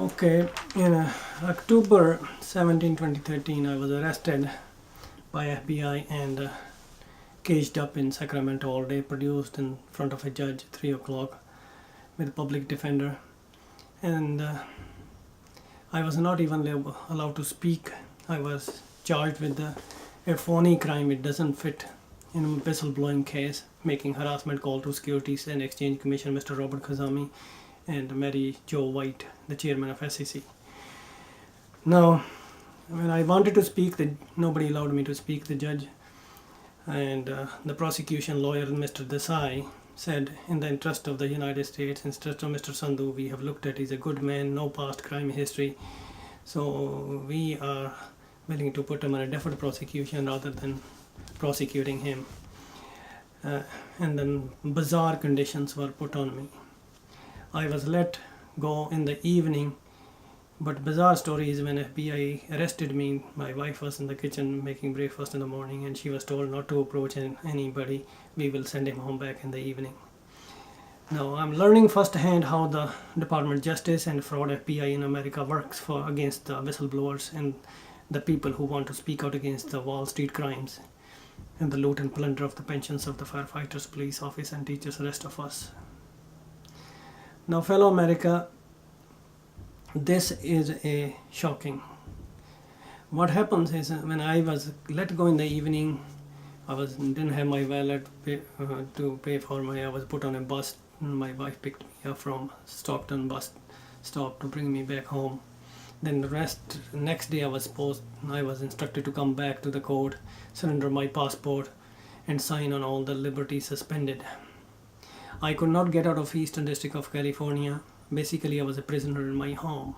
Okay, in October 17, 2013, I was arrested by FBI and caged up in Sacramento all day, produced in front of a judge 3 o'clock with a public defender. And I was not even allowed to speak. I was charged with a phony crime. It doesn't fit in a whistleblowing case, making harassment call to Securities and Exchange Commission, Mr. Robert Khazami, and Mary Jo White, the chairman of SEC. Now, when I wanted to speak, nobody allowed me to speak. The judge and the prosecution lawyer, Mr. Desai, said, in the interest of the United States, interest of Mr. Sandhu, we have looked at, he's a good man, no past crime history, so we are willing to put him on a deferred prosecution rather than prosecuting him. And then bizarre conditions were put on me. I was let go in the evening, but bizarre story is when FBI arrested me, my wife was in the kitchen making breakfast in the morning and she was told not to approach anybody, we will send him home back in the evening. Now I'm learning firsthand how the Department of Justice and fraud FBI in America works against the whistleblowers and the people who want to speak out against the Wall Street crimes and the loot and plunder of the pensions of the firefighters, police office and teachers, the rest of us. Now, fellow America, this is a shocking. What happens is when I was let go in the evening, didn't have my wallet to pay for I was put on a bus. My wife picked me up from Stockton bus stop to bring me back home. Then the next day I was instructed to come back to the court, surrender my passport and sign on all the liberties suspended. I could not get out of Eastern District of California. Basically, I was a prisoner in my home.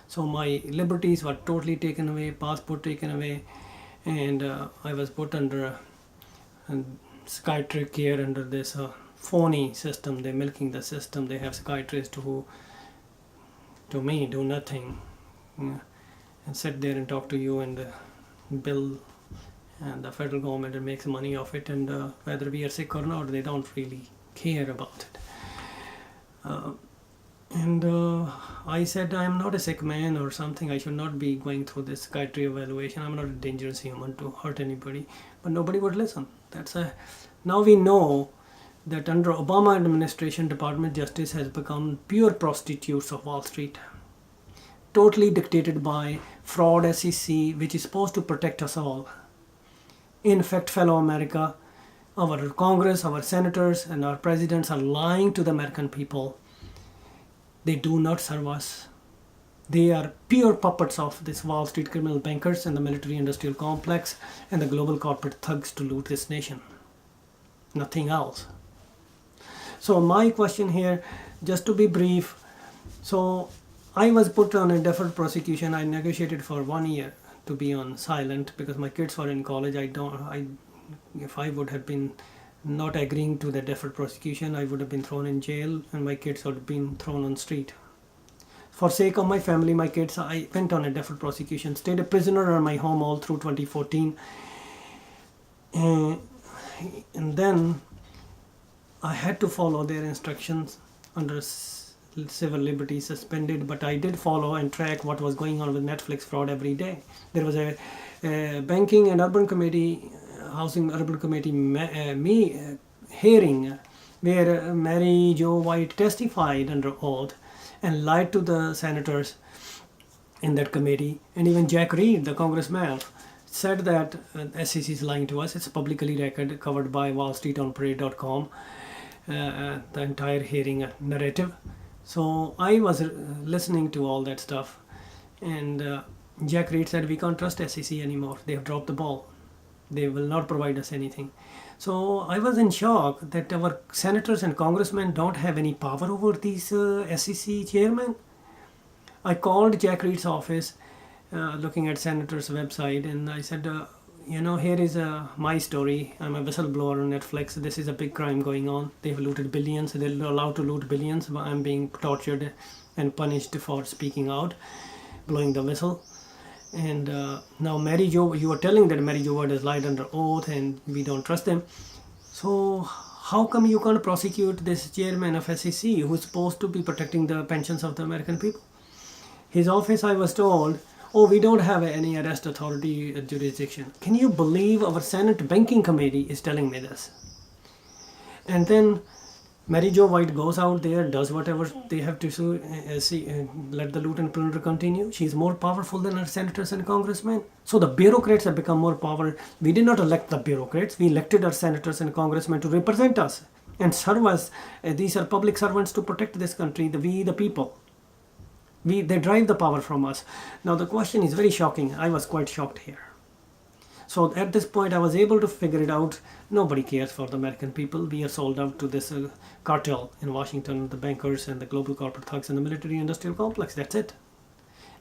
So my liberties were totally taken away, passport taken away, and I was put under psychiatric care under this phony system. They're milking the system. They have psychiatrists who, to me, do nothing and sit there and talk to you and bill and the federal government and makes money off it, and whether we are sick or not, they don't really care about it. I said, I am not a sick man or something. I should not be going through this psychiatry evaluation. I'm not a dangerous human to hurt anybody. But nobody would listen. Now we know that under Obama administration, Department of Justice has become pure prostitutes of Wall Street. Totally dictated by fraud SEC, which is supposed to protect us all. In fact, fellow America, our Congress, our senators, and our presidents are lying to the American people. They do not serve us. They are pure puppets of this Wall Street criminal bankers and the military-industrial complex and the global corporate thugs to loot this nation. Nothing else. So my question here, just to be brief, so I was put on a deferred prosecution. I negotiated for 1 year to be on silent because my kids were in college. If I would have been not agreeing to the deferred prosecution, I would have been thrown in jail and my kids would have been thrown on the street. For sake of my family, my kids, I went on a deferred prosecution, stayed a prisoner in my home all through 2014. And then I had to follow their instructions under civil liberties suspended, but I did follow and track what was going on with Netflix fraud every day. There was a Banking and Urban Committee, Housing Urban Committee hearing where Mary Jo White testified under oath and lied to the senators in that committee, and even Jack Reed, the congressman, said that SEC is lying to us. It's publicly covered by wallstreetonparade.com, the entire hearing narrative. So I was listening to all that stuff, and Jack Reed said, we can't trust SEC anymore. They have dropped the ball. They will not provide us anything. So I was in shock that our senators and congressmen don't have any power over these SEC chairmen. I called Jack Reed's office, looking at senator's website, and I said, here is my story. I'm a whistleblower on Netflix. This is a big crime going on. They've looted billions. They're allowed to loot billions. But I'm being tortured and punished for speaking out, blowing the whistle. And now Mary Jo, you were telling that Mary Jo has lied under oath and we don't trust them. So how come you can't prosecute this chairman of SEC who's supposed to be protecting the pensions of the American people? His office, I was told, oh, we don't have any arrest authority jurisdiction. Can you believe our Senate Banking Committee is telling me this? And then Mary Jo White goes out there, does whatever they have to do, let the loot and plunder continue. She's more powerful than our senators and congressmen. So the bureaucrats have become more powerful. We did not elect the bureaucrats. We elected our senators and congressmen to represent us and serve us. These are public servants to protect this country, we the people. They drive the power from us. Now the question is very shocking. I was quite shocked here. So at this point I was able to figure it out. Nobody cares for the American people. We are sold out to this cartel in Washington, the bankers and the global corporate thugs and the military industrial complex. That's it.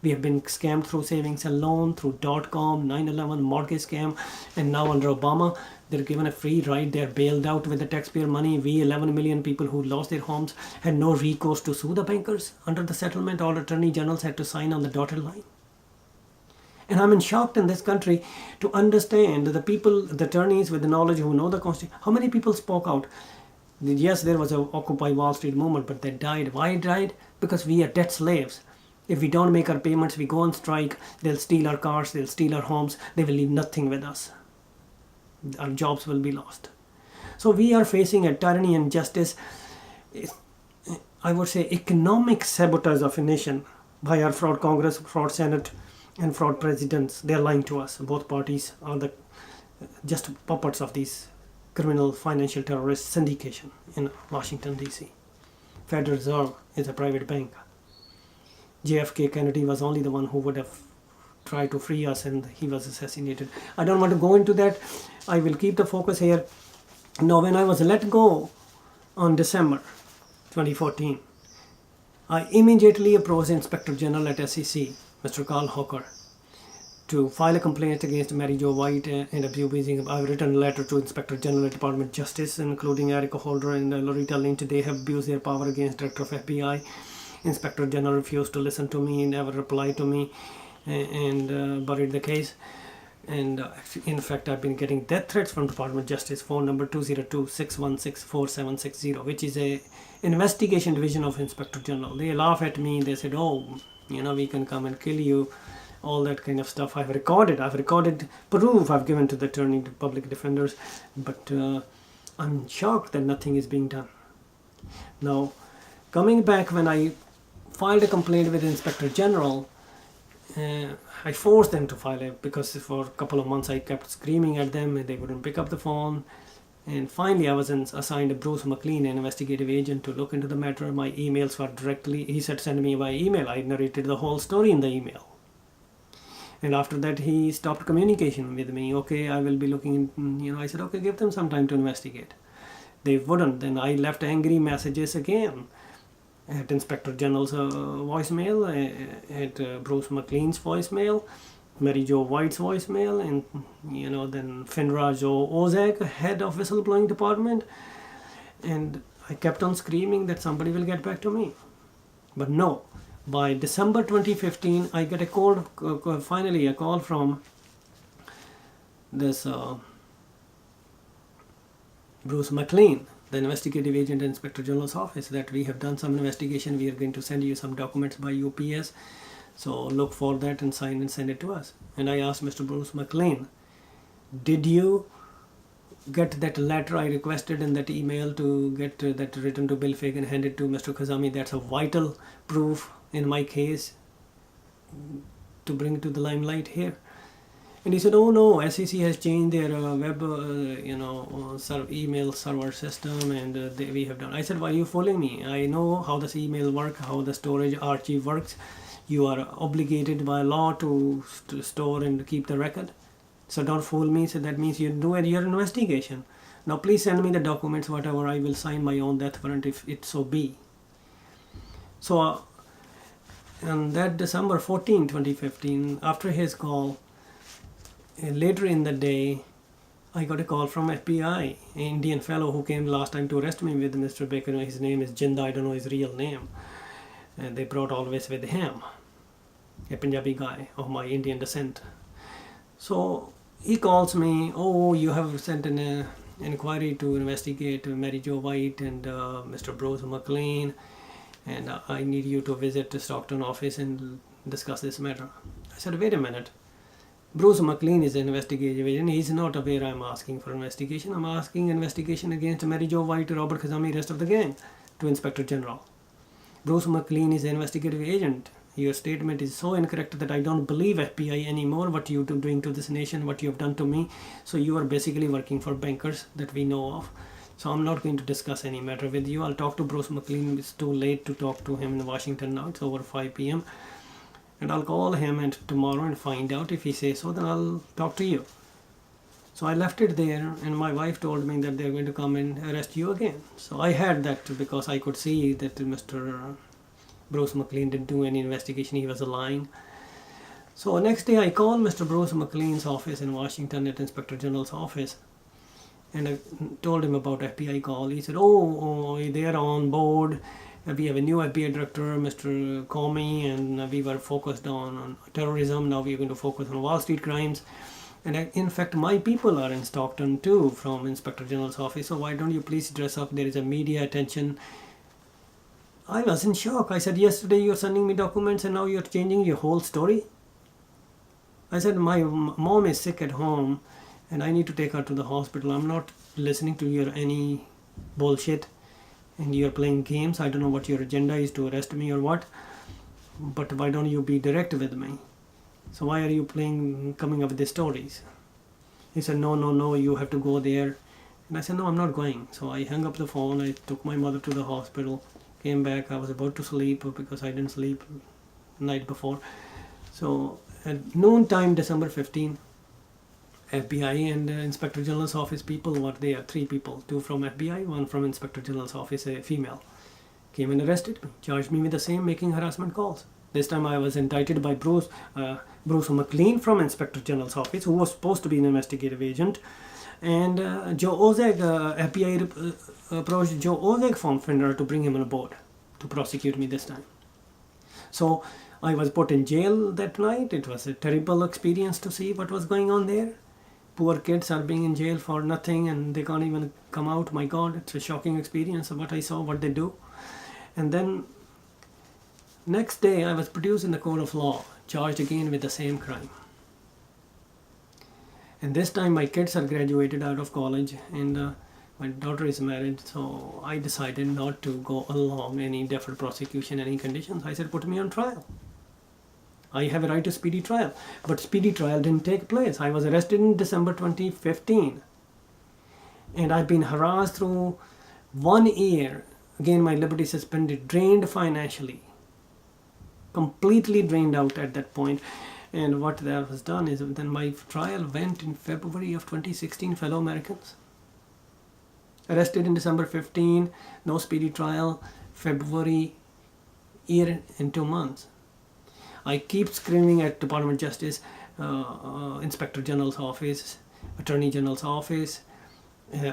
We have been scammed through savings and loan, through .com, 9/11 mortgage scam, and now under Obama, they're given a free ride. They're bailed out with the taxpayer money. We, 11 million people who lost their homes, had no recourse to sue the bankers. Under the settlement, all attorney generals had to sign on the dotted line. And I'm shocked in this country to understand the people, the attorneys with the knowledge who know the Constitution. How many people spoke out? Yes, there was a Occupy Wall Street movement, but they died. Why died? Because we are debt slaves. If we don't make our payments, we go on strike, they'll steal our cars, they'll steal our homes, they will leave nothing with us. Our jobs will be lost. So we are facing a tyranny and justice, I would say economic sabotage of a nation by our fraud Congress, fraud Senate and fraud presidents. They're lying to us. Both parties are just puppets of these criminal financial terrorist syndication in Washington, D.C. Federal Reserve is a private bank. JFK Kennedy was only the one who would have tried to free us, and he was assassinated. I don't want to go into that. I will keep the focus here. Now, when I was let go on December 2014, I immediately approached Inspector General at SEC, Mr. Carl Hooker, to file a complaint against Mary Jo White and abusing. I've written a letter to Inspector General at Department of Justice, including Erica Holder and Loretta Lynch. They have abused their power against Director of FBI. Inspector General refused to listen to me, never replied to me, and buried the case. And in fact, I've been getting death threats from Department of Justice, phone number 202-616-4760, which is a investigation division of Inspector General. They laugh at me. They said, oh, we can come and kill you, all that kind of stuff. I've recorded proof I've given to the attorney, to public defenders, but I'm shocked that nothing is being done. Now, coming back, when I filed a complaint with the Inspector General, I forced them to file it because for a couple of months I kept screaming at them and they wouldn't pick up the phone. And finally I was assigned a Bruce McLean, an investigative agent, to look into the matter. My emails were he said send me by email. I narrated the whole story in the email. And after that he stopped communication with me. Okay, I will be looking, I said, okay, give them some time to investigate. They wouldn't. Then I left angry messages again at Inspector General's voicemail, at Bruce McLean's voicemail, Mary Jo White's voicemail, and then Finra Jo Ozak, head of whistleblowing department. And I kept on screaming that somebody will get back to me. But no, by December 2015, I get finally a call from this Bruce McLean, the investigative agent in Inspector General's office, that we have done some investigation. We are going to send you some documents by UPS. So look for that and sign and send it to us. And I asked Mr. Bruce McLean, did you get that letter I requested in that email to get that written to Bill Fagan and hand it to Mr. Kazami? That's a vital proof in my case to bring to the limelight here. And he said, oh no, SEC has changed their web, email server system, and we have done. I said, why are you fooling me? I know how this email works, how the storage archive works. You are obligated by law to store and keep the record. So don't fool me. So that means you do your investigation. Now please send me the documents, whatever. I will sign my own death warrant if it so be. So on that December 14, 2015, after his call, later in the day, I got a call from FBI, an Indian fellow who came last time to arrest me with Mr. Baker. His name is Jinda, I don't know his real name. And they brought always with him, a Punjabi guy of my Indian descent. So he calls me, oh, you have sent an inquiry to investigate Mary Jo White and Mr. Bruce McLean, and I need you to visit the Stockton office and discuss this matter. I said, wait a minute. Bruce McLean is an investigative agent. He's not aware I'm asking for investigation. I'm asking investigation against Mary Jo White, Robert Khazami, rest of the gang, to Inspector General. Bruce McLean is an investigative agent. Your statement is so incorrect that I don't believe FBI anymore, what you're doing to this nation, what you have done to me. So you are basically working for bankers that we know of. So I'm not going to discuss any matter with you. I'll talk to Bruce McLean. It's too late to talk to him in Washington now. It's over 5 p.m. And I'll call him and tomorrow and find out. If he says so, then I'll talk to you. So I left it there, and my wife told me that they're going to come and arrest you again. So I had that because I could see that Mr. Bruce McLean didn't do any investigation. He was lying. So next day I called Mr. Bruce McLean's office in Washington at Inspector General's office. And I told him about FBI call. He said, oh, they are on board. We have a new FBI director, Mr. Comey, and we were focused on terrorism. Now we are going to focus on Wall Street crimes. And in fact, my people are in Stockton too from Inspector General's office. So why don't you please dress up? There is a media attention. I was in shock. I said, yesterday you're sending me documents and now you're changing your whole story. I said, my mom is sick at home and I need to take her to the hospital. I'm not listening to your any bullshit and you're playing games. I don't know what your agenda is, to arrest me or what. But why don't you be direct with me? So why are you coming up with these stories? He said, no, you have to go there. And I said, no, I'm not going. So I hung up the phone. I took my mother to the hospital, came back. I was about to sleep because I didn't sleep the night before. So at noontime, December 15, FBI and Inspector General's office people were there. 3 people, 2 from FBI, 1 from Inspector General's office, a female, came and arrested me, charged me with the same, making harassment calls. This time I was indicted by Bruce McLean from Inspector General's office, who was supposed to be an investigative agent. And Joe Ozek, FBI approached Joe Ozek from FINRA to bring him on board to prosecute me this time. So I was put in jail that night. It was a terrible experience to see what was going on there. Poor kids are being in jail for nothing and they can't even come out. My God, it's a shocking experience of what I saw, what they do. And then next day I was produced in the court of law, charged again with the same crime. And this time my kids are graduated out of college and my daughter is married, so I decided not to go along any deferred prosecution, any conditions. I said, put me on trial. I have a right to speedy trial. But speedy trial didn't take place. I was arrested in December 2015. And I've been harassed through 1 year. Again, my liberty suspended, drained financially. Completely drained out at that point. And what that was done is then my trial went in February of 2016, fellow Americans. Arrested in December 15, no speedy trial, February, year and 2 months. I keep screaming at Department of Justice, Inspector General's office, Attorney General's office,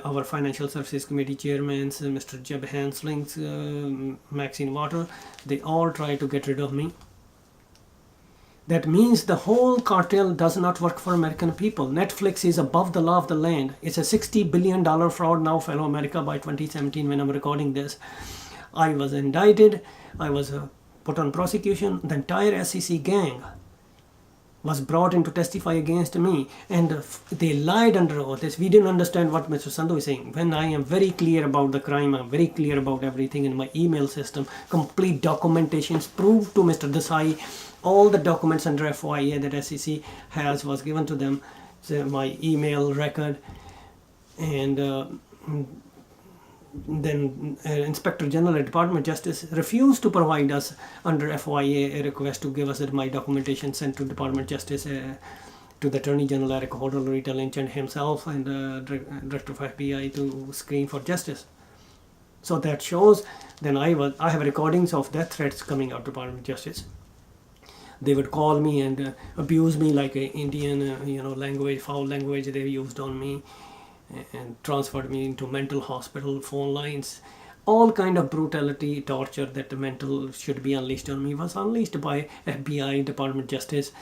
our Financial Services Committee chairmen, Mr. Jeb Hanslings, Maxine Water. They all try to get rid of me. That means the whole cartel does not work for American people. Netflix is above the law of the land. It's a $60 billion fraud now, fellow America, by 2017 when I'm recording this. I was indicted. I was put on prosecution. The entire SEC gang was brought in to testify against me. And they lied under oath. We didn't understand what Mr. Sandhu is saying. When I am very clear about the crime, I'm very clear about everything in my email system. Complete documentations proved to Mr. Desai. All the documents under FOIA that SEC has was given to them. So my email record. And then Inspector General at Department of Justice refused to provide us under FOIA a request to give us my documentation sent to Department of Justice to the Attorney General Eric Hodel, Rita Lynch and himself and Director of FBI to screen for justice. So that shows. Then I have recordings of death threats coming out of Department of Justice. They would call me and abuse me like an Indian, language, foul language they used on me, and transferred me into mental hospital phone lines. All kind of brutality, torture that the mental should be unleashed on me was unleashed by FBI, Department of Justice,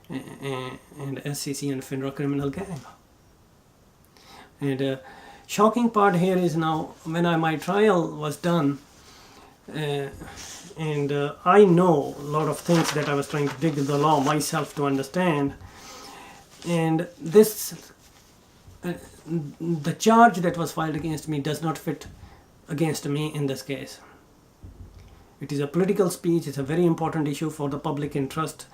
and SEC and FINRA criminal gang. And shocking part here is now when my trial was done, I know a lot of things that I was trying to dig in the law myself to understand. And this, the charge that was filed against me does not fit against me in this case. It is a political speech. It's a very important issue for the public interest.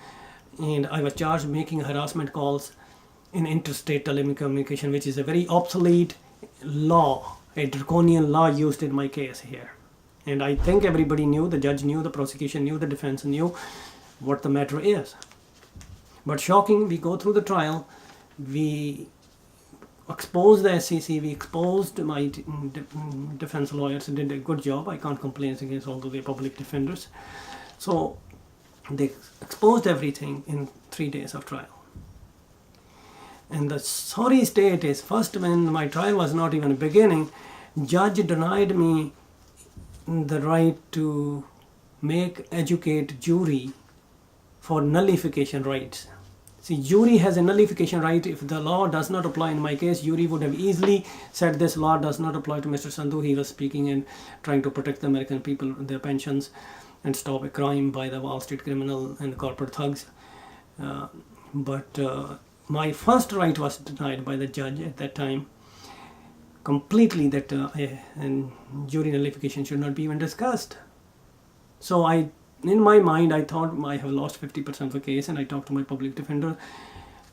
And I was charged making harassment calls in interstate telecommunication, which is a very obsolete law, a draconian law used in my case here. And I think everybody knew, the judge knew, the prosecution knew, the defense knew what the matter is. But shocking, we go through the trial, we exposed the SEC, we exposed my defense lawyers, did a good job. I can't complain against all the public defenders. So they exposed everything in 3 days of trial. And the sorry state is, first, when my trial was not even beginning, judge denied me the right to educate jury for nullification rights. See, jury has a nullification right. If the law does not apply in my case, jury would have easily said this law does not apply to Mr. Sandhu. He was speaking and trying to protect the American people, their pensions, and stop a crime by the Wall Street criminal and corporate thugs. But my first right was denied by the judge at that time completely, that jury nullification should not be even discussed. So in my mind, I thought I have lost 50% of the case, and I talked to my public defender,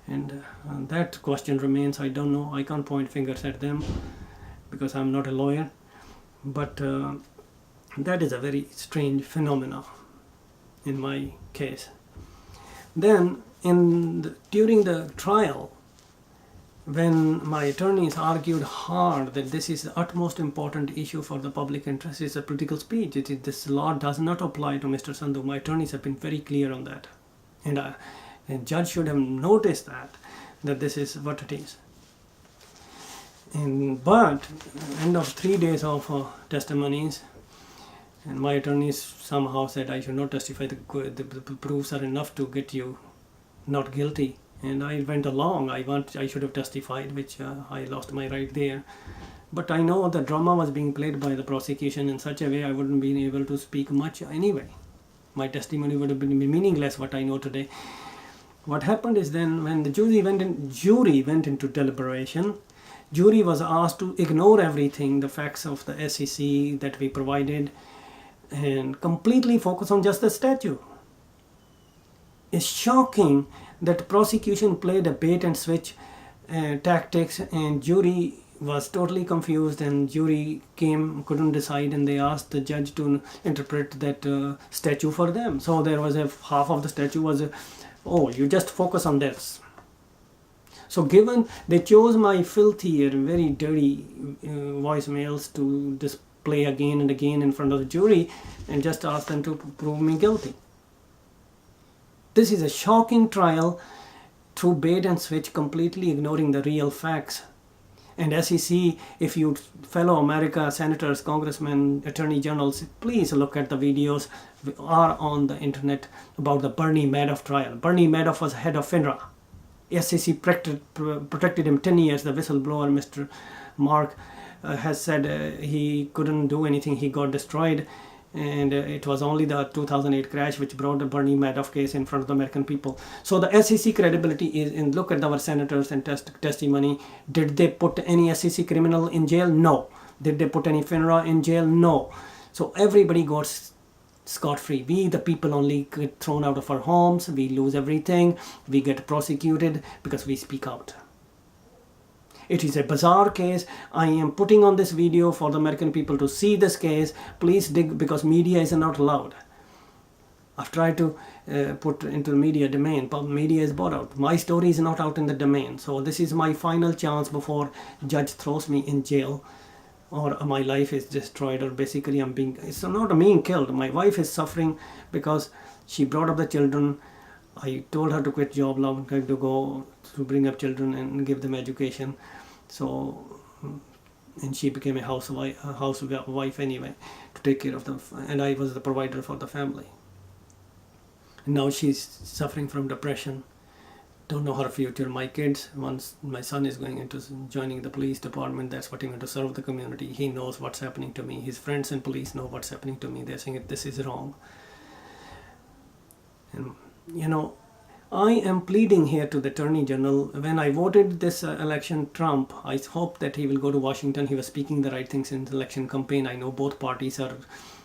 and that question remains. I don't know. I can't point fingers at them because I'm not a lawyer, but that is a very strange phenomenon in my case. Then during the trial, when my attorneys argued hard that this is the utmost important issue for the public interest, it's a political speech, this law does not apply to Mr. Sandhu. My attorneys have been very clear on that. And a judge should have noticed that this is what it is. But end of 3 days of testimonies, and my attorneys somehow said I should not testify, the proofs are enough to get you not guilty. And I went along. I should have testified, which I lost my right there. But I know the drama was being played by the prosecution in such a way I wouldn't be able to speak much anyway. My testimony would have been meaningless, what I know today. What happened is, then when the jury went into deliberation, jury was asked to ignore everything, the facts of the SEC that we provided, and completely focus on just the statute. It's shocking that prosecution played a bait and switch tactics, and jury was totally confused, and jury couldn't decide, and they asked the judge to interpret that statute for them. So there was half of the statute was you just focus on this. So given they chose my filthy and very dirty voicemails to display again and again in front of the jury, and just asked them to prove me guilty. This is a shocking trial through bait and switch, completely ignoring the real facts. And SEC, if you fellow America, senators, congressmen, attorney generals, please look at the videos are on the internet about the Bernie Madoff trial. Bernie Madoff was head of FINRA. SEC protected him 10 years. The whistleblower, Mr. Mark, has said he couldn't do anything. He got destroyed. And it was only the 2008 crash which brought the Bernie Madoff case in front of the American people. So the SEC credibility is in. Look at our senators and testimony. Did they put any SEC criminal in jail? No. Did they put any FINRA in jail? No. So everybody got scot-free. We, the people, only get thrown out of our homes. We lose everything. We get prosecuted because we speak out. It is a bizarre case. I am putting on this video for the American people to see this case. Please dig, because media is not allowed. I've tried to put into the media domain, but media is bought out. My story is not out in the domain. So this is my final chance before judge throws me in jail or my life is destroyed, or basically it's not being killed. My wife is suffering because she brought up the children. I told her to quit job long time to go to bring up children and give them education. So, and she became a housewife anyway, to take care of them, and I was the provider for the family. And now she's suffering from depression, Don't know her future. My kids, once my son is going into joining the police department, that's what he's going to serve the community. He knows what's happening to me. His friends in police know what's happening to me. They're saying this is wrong. And I am pleading here to the Attorney General. When I voted this election Trump, I hope that he will go to Washington. He was speaking the right things in the election campaign. I know both parties are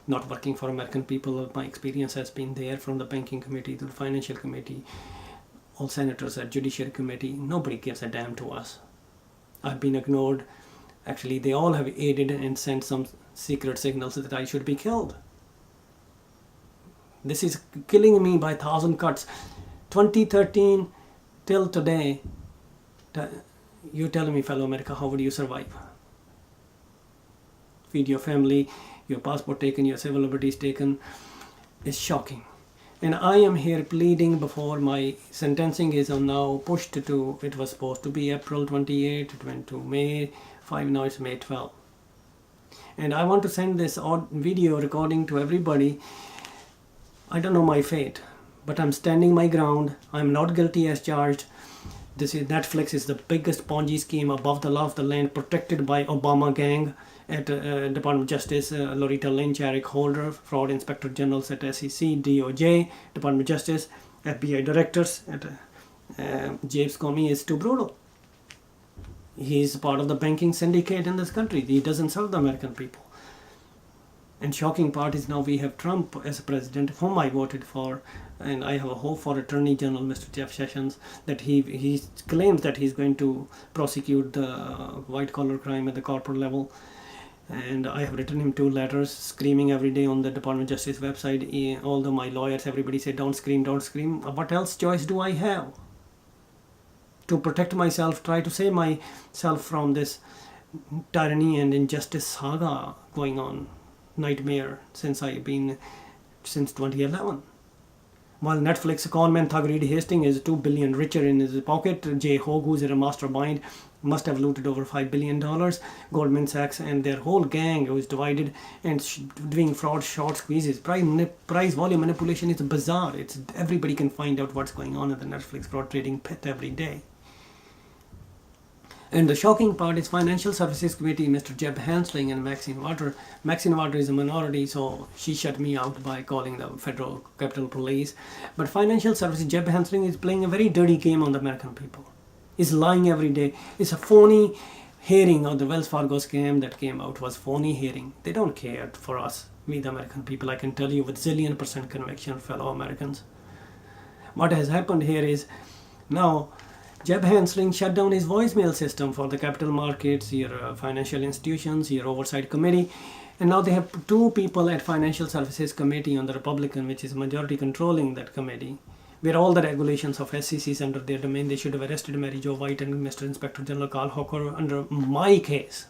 not working for American people. My experience has been there, from the banking committee to the financial committee, all senators at judiciary committee. Nobody gives a damn to us. I've been ignored. Actually, they all have aided and sent some secret signals that I should be killed. This is killing me by 1,000 cuts. 2013 till today, you tell me, fellow America, how would you survive? Feed your family, your passport taken, your civil liberties taken. It's shocking. And I am here pleading before my sentencing is now pushed to, it was supposed to be April 28, it went to May 5, now it's May 12. And I want to send this video recording to everybody. I don't know my fate, but I'm standing my ground. I'm not guilty as charged. This is Netflix is the biggest Ponzi scheme above the law of the land, protected by Obama gang at Department of Justice, Loretta Lynch, Eric Holder, Fraud Inspector Generals at SEC, DOJ, Department of Justice, FBI directors at James Comey is too brutal. He's part of the banking syndicate in this country. He doesn't serve the American people. And shocking part is now we have Trump as president, whom I voted for, and I have a hope for Attorney General Mr. Jeff Sessions that he claims that he's going to prosecute the white-collar crime at the corporate level. And I have written him 2 letters, screaming every day on the Department of Justice website. Although my lawyers, everybody say, don't scream, don't scream. What else choice do I have? To protect myself, try to save myself from this tyranny and injustice saga going on. Nightmare since 2011. While Netflix conman thug Reed Hastings is $2 billion richer in his pocket, Jay Hogue, who's a mastermind, must have looted over $5 billion. Goldman Sachs and their whole gang was divided and doing fraud, short squeezes. Price volume manipulation is bizarre. Everybody can find out what's going on in the Netflix fraud trading pit every day. And the shocking part is Financial Services Committee, Mr. Jeb Hansling and Maxine Waters. Maxine Waters is a minority, so she shut me out by calling the Federal Capitol Police. But Financial Services, Jeb Hansling is playing a very dirty game on the American people. He's lying every day. It's a phony hearing of the Wells Fargo scam that came out was phony hearing. They don't care for us, we the American people. I can tell you with zillion% conviction, fellow Americans. What has happened here is now Jeb Hansling shut down his voicemail system for the capital markets, your financial institutions, your oversight committee. And now they have 2 people at Financial Services Committee on the Republican, which is majority controlling that committee, where all the regulations of SEC is under their domain. They should have arrested Mary Jo White and Mr. Inspector General Carl Hooker under my case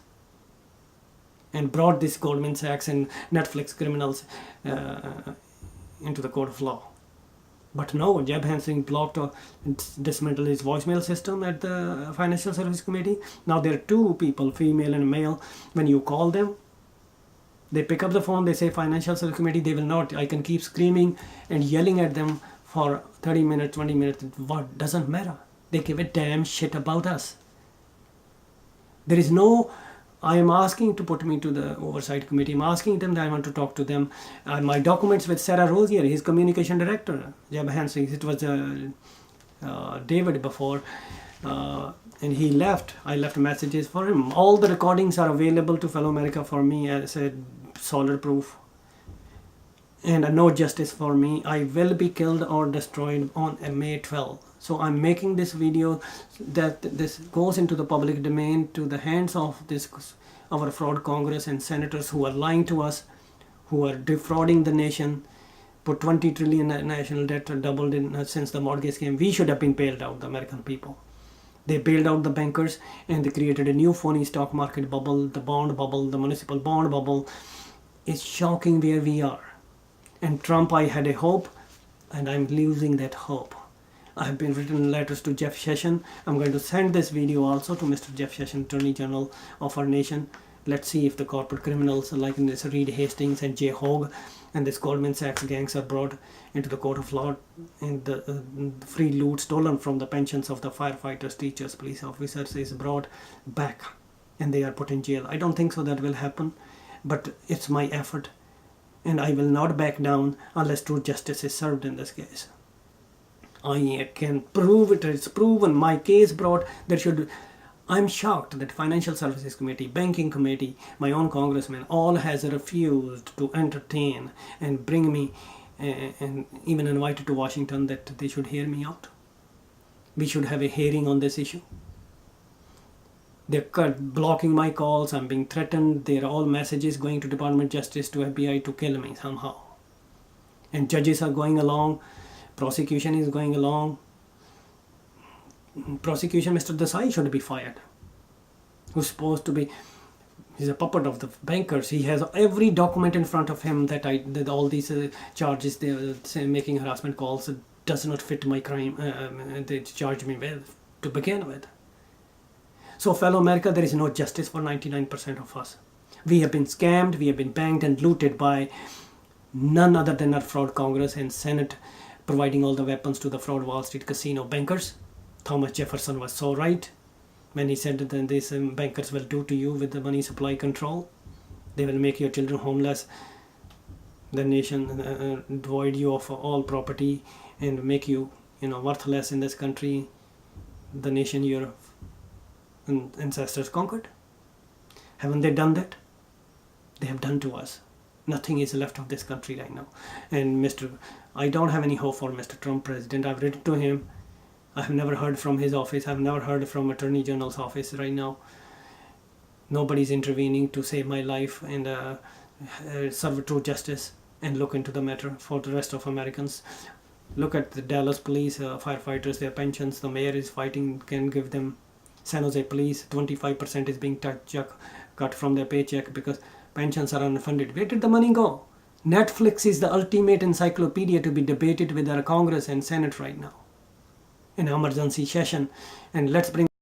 and brought this Goldman Sachs and Netflix criminals into the court of law. But no, Jeb Hansling blocked or dismantled his voicemail system at the Financial Service Committee. Now there are 2 people, female and male. When you call them, they pick up the phone, they say Financial Service Committee, they will not. I can keep screaming and yelling at them for 30 minutes, 20 minutes. What doesn't matter? They give a damn shit about us. There is no, I am asking to put me to the oversight committee. I'm asking them that I want to talk to them. My documents with Sarah Rosier, his communication director, Jeb Hansling. It was David before, and he left. I left messages for him. All the recordings are available to fellow America for me as a solid proof. And no justice for me. I will be killed or destroyed on May 12. So I'm making this video that this goes into the public domain, to the hands of our fraud Congress and senators who are lying to us, who are defrauding the nation, put 20 trillion national debt doubled in since the mortgage came. We should have been bailed out, the American people. They bailed out the bankers and they created a new phony stock market bubble, the bond bubble, the municipal bond bubble. It's shocking where we are. And Trump, I had a hope, and I'm losing that hope. I have been written letters to Jeff Sessions. I'm going to send this video also to Mr. Jeff Sessions, Attorney General of our nation, Let's see if the corporate criminals like this Reed Hastings and Jay Hogg and this Goldman Sachs gangs are brought into the court of law, and the free loot stolen from the pensions of the firefighters, teachers, police officers is brought back and they are put in jail. I don't think so that will happen, but it's my effort, and I will not back down unless true justice is served in this case. I can prove it. It's proven. My case brought. I'm shocked that Financial Services Committee, Banking Committee, my own congressman, all has refused to entertain and bring me and even invited to Washington that they should hear me out. We should have a hearing on this issue. They're blocking my calls. I'm being threatened. There are all messages going to Department of Justice, to FBI to kill me somehow. And judges are going along. Prosecution is going along. Prosecution, Mr. Desai should be fired. Who's supposed to be, he's a puppet of the bankers. He has every document in front of him that all these charges, they making harassment calls, does not fit my crime. They charge me with to begin with. So fellow America, there is no justice for 99% of us. We have been scammed, we have been banked and looted by none other than our fraud Congress and Senate, providing all the weapons to the fraud Wall Street casino bankers. Thomas Jefferson was so right when he said that these bankers will do to you with the money supply control. They will make your children homeless, the nation devoid you of all property, and make you, worthless in this country, the nation your ancestors conquered. Haven't they done that? They have done to us. Nothing is left of this country right now. And I don't have any hope for Mr. Trump president. I've written to him. I have never heard from his office. I've never heard from Attorney General's office right now. Nobody's intervening to save my life and serve true justice and look into the matter for the rest of Americans. Look at the Dallas police, firefighters, their pensions. The mayor is fighting, can give them. San Jose police, 25% is being cut from their paycheck because pensions are unfunded. Where did the money go? Netflix is the ultimate encyclopedia to be debated with our Congress and Senate right now in emergency session. And let's bring